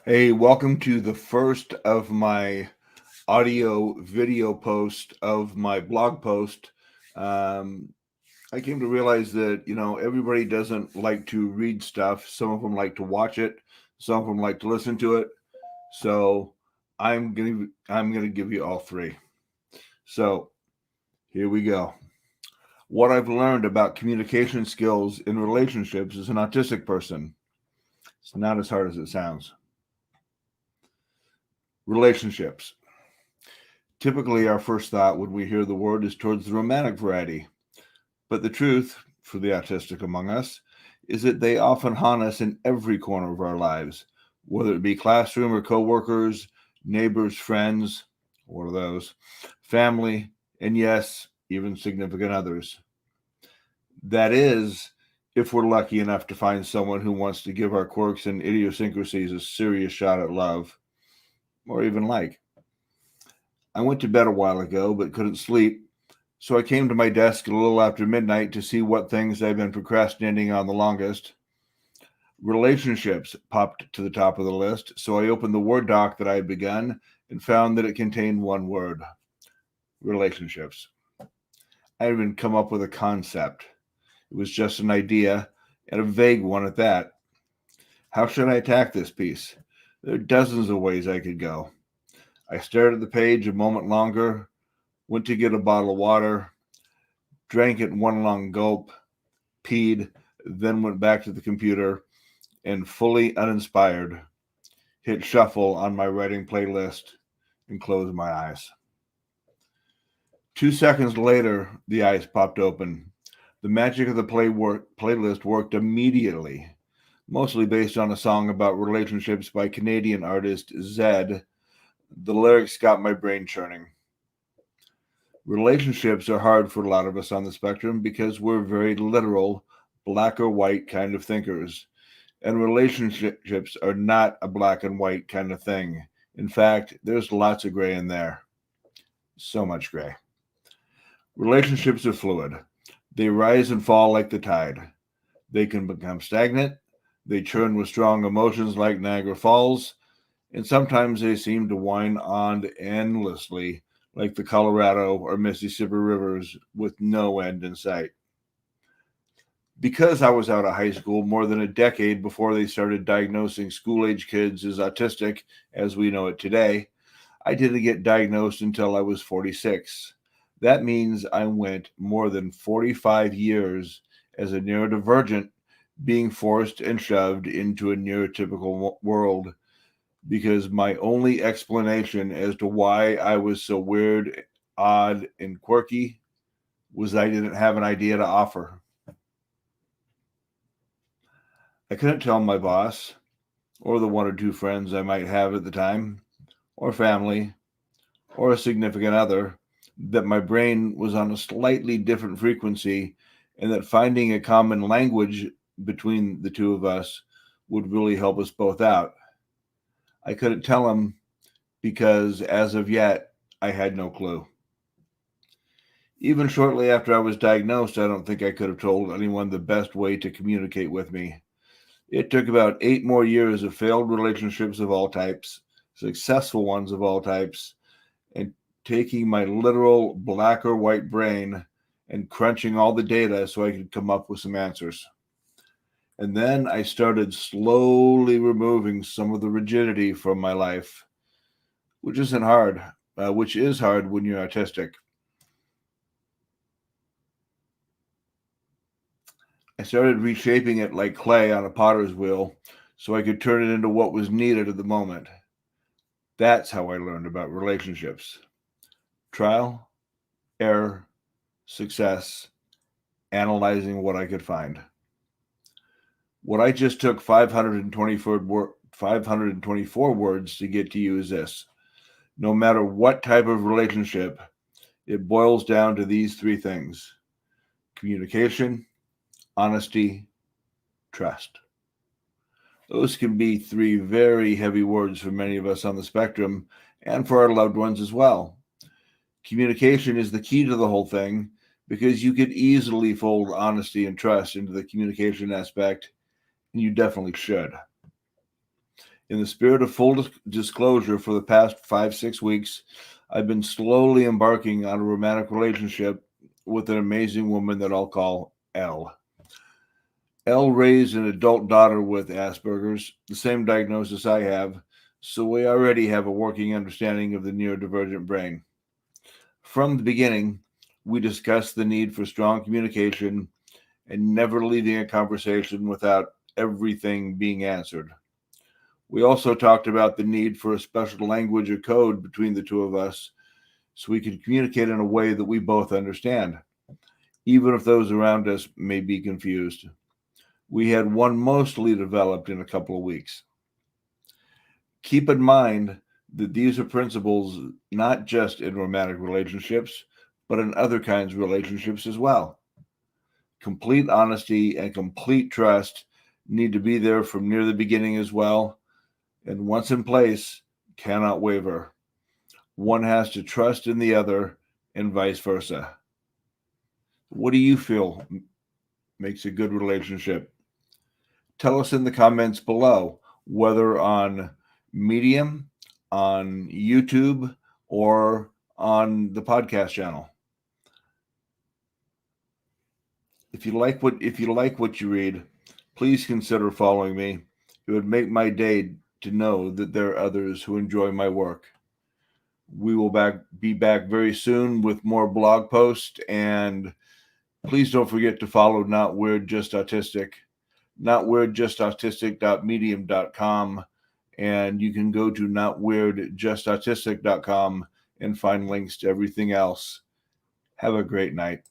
Hey, welcome to the first of my audio video post of my blog post. Um, I came to realize that, everybody doesn't like to read stuff. Some of them like to watch it, some of them like to listen to it. So I'm gonna give you all three. So here we go. What I've learned about communication skills in relationships as an autistic person. It's not as hard as it sounds. Relationships. Typically, our first thought when we hear the word is towards the romantic variety. But the truth, for the autistic among us, is that they often haunt us in every corner of our lives, whether it be classroom or coworkers, neighbors, friends, one of those, family, and yes, even significant others. That is, if we're lucky enough to find someone who wants to give our quirks and idiosyncrasies a serious shot at love, or even like. I went to bed a while ago but couldn't sleep, so I came to my desk a little after midnight to see what things I've been procrastinating on the longest. Relationships popped to the top of the list, so I opened the Word doc that I had begun and found that it contained one word: relationships. I had even come up with a concept. It was just an idea, and a vague one at that. How should I attack this piece? There are dozens of ways I could go. I stared at the page a moment longer, went to get a bottle of water, drank it in one long gulp, peed, then went back to the computer, and fully uninspired, hit shuffle on my writing playlist and closed my eyes. 2 seconds later, the eyes popped open. The magic of the playlist worked immediately, mostly based on a song about relationships by Canadian artist Zed. The lyrics got my brain churning. Relationships are hard for a lot of us on the spectrum because we're very literal, black or white kind of thinkers. And relationships are not a black and white kind of thing. In fact, there's lots of gray in there. So much gray. Relationships are fluid. They rise and fall like the tide. They can become stagnant. They churn with strong emotions like Niagara Falls. And sometimes they seem to wind on endlessly like the Colorado or Mississippi rivers with no end in sight. Because I was out of high school more than a decade before they started diagnosing school age kids as autistic as we know it today, I didn't get diagnosed until I was 46. That means I went more than 45 years as a neurodivergent being forced and shoved into a neurotypical world because my only explanation as to why I was so weird, odd, and quirky was I didn't have an idea to offer. I couldn't tell my boss, or the one or two friends I might have at the time, or family, or a significant other, that my brain was on a slightly different frequency and that finding a common language between the two of us would really help us both out. I couldn't tell them because, as of yet, I had no clue. Even shortly after I was diagnosed, I don't think I could have told anyone the best way to communicate with me. It took about 8 more years of failed relationships of all types, successful ones of all types, and taking my literal black or white brain and crunching all the data so I could come up with some answers. And then I started slowly removing some of the rigidity from my life, which isn't hard, which is hard when you're autistic. I started reshaping it like clay on a potter's wheel so I could turn it into what was needed at the moment. That's how I learned about relationships: trial, error, success, analyzing what I could find. What I just took 524 words to get to you is this: no matter what type of relationship, it boils down to these three things: communication, honesty, trust. Those can be three very heavy words for many of us on the spectrum and for our loved ones as well. Communication is the key to the whole thing because you could easily fold honesty and trust into the communication aspect, and you definitely should. In the spirit of full disclosure, for the past 5-6 weeks, I've been slowly embarking on a romantic relationship with an amazing woman that I'll call Elle. Elle raised an adult daughter with Asperger's, the same diagnosis I have, so we already have a working understanding of the neurodivergent brain. From the beginning, we discussed the need for strong communication and never leaving a conversation without everything being answered. We also talked about the need for a special language or code between the two of us so we can communicate in a way that we both understand, even if those around us may be confused. We had one mostly developed in a couple of weeks. Keep in mind that these are principles not just in romantic relationships, but in other kinds of relationships as well. Complete honesty and complete trust need to be there from near the beginning as well, and once in place, cannot waver. One has to trust in the other and vice versa. What do you feel makes a good relationship? Tell us in the comments below, whether on Medium, on YouTube, or on the podcast channel. If you like what you read, please consider following me. It would make my day to know that there are others who enjoy my work. We will be back very soon with more blog posts, and please don't forget to follow Not Weird Just Autistic, notweirdjustautistic.medium.com, and you can go to notweirdjustautistic.com and find links to everything else. Have a great night.